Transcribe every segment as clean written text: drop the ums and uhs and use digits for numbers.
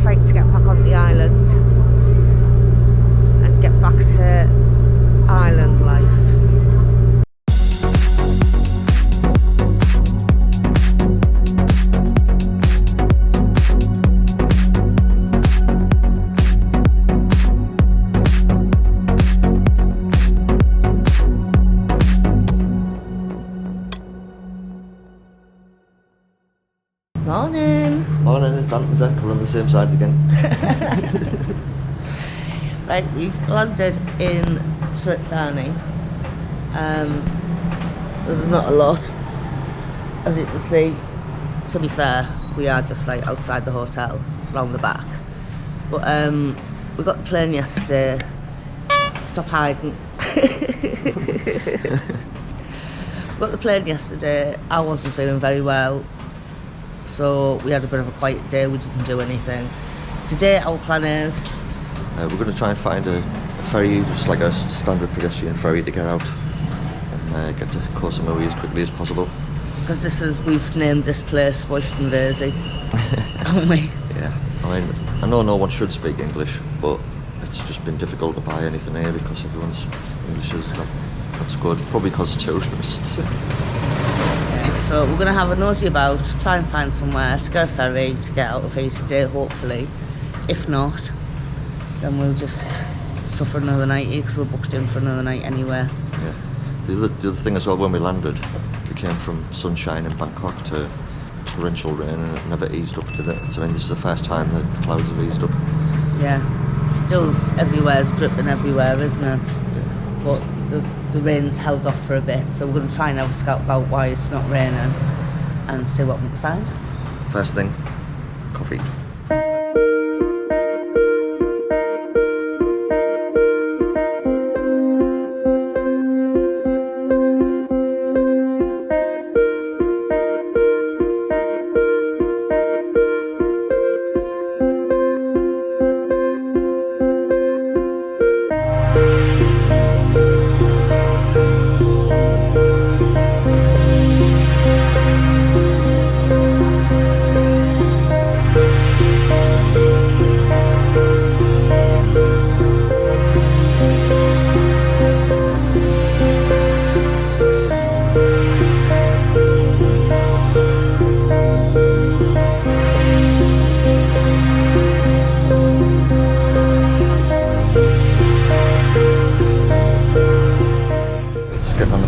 excited to get back on the island and get back to island life. Morning. Morning, it's Ant deck. We're on the same side again. Right, we've landed in Friggen. There's not a lot, as you can see. To be fair, we are just like outside the hotel, round the back. But we got the plane yesterday. Stop hiding. Got the plane yesterday. I wasn't feeling very well, so we had a bit of a quiet day. We didn't do anything. Today our plan is We're going to try and find a ferry, just like a standard pedestrian ferry, to get out and get to Koh Samui as quickly as possible. because we've named this place Royston Versey, haven't we? Yeah, I mean, I know no one should speak English, but it's just been difficult to buy anything here because everyone's English is not that's good, probably because of tourists. So we're going to have a nosy about, try and find somewhere to get a ferry to get out of here today, hopefully. If not, then we'll just suffer another night here because we're booked in for another night anyway. Yeah. The other thing as well, when we landed, we came from sunshine in Bangkok to torrential rain, and it never eased up, did it? So I mean, this is the first time that the clouds have eased up. Yeah, still everywhere's dripping everywhere, isn't it? Yeah. But the rain's held off for a bit, so we're going to try and have a scout about why it's not raining and see what we can find. First thing, coffee.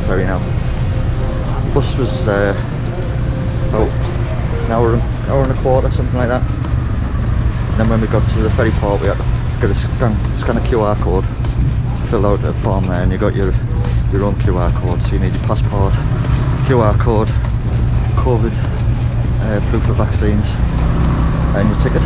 Ferry now. Bus was about an hour and a quarter, something like that. And then when we got to the ferry port, we had to get a scan a QR code, fill out a form there, and you got your own QR code. So you need your passport, QR code, COVID, proof of vaccines, and your ticket.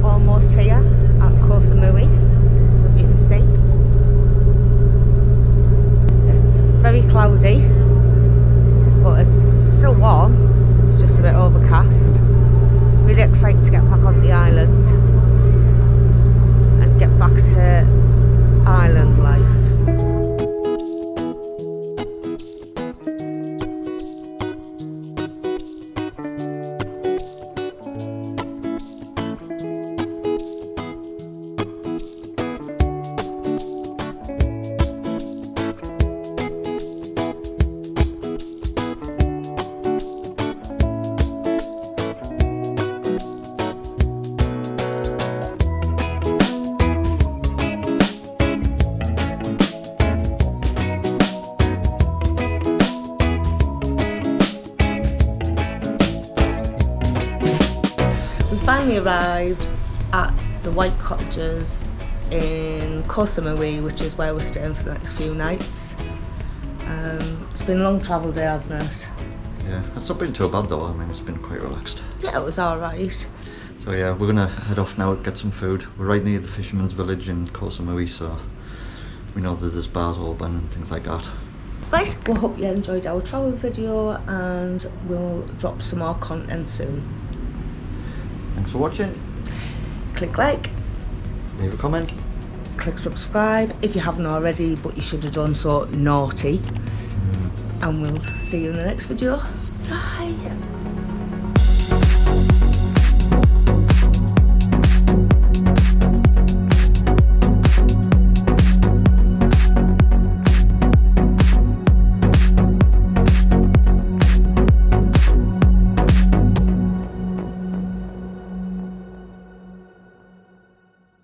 Almost here at Koh Samui, as you can see. It's very cloudy, but it's still warm. It's just a bit overcast. Really excited to get back on the island and get back to island life. Finally arrived at the white cottages in Koh Samui, which is where we're staying for the next few nights. It's been a long travel day, hasn't it? Yeah, it's not been too bad though. I mean, it's been quite relaxed. Yeah, it was alright. So yeah, we're gonna head off now to get some food. We're right near the fisherman's village in Koh Samui, so we know that there's bars open and things like that. Right, we hope you enjoyed our travel video, and we'll drop some more content soon. Thanks for watching. Click like, Leave a comment. click subscribe if you haven't already, but you should have done so, naughty. And we'll see you in the next video. Bye.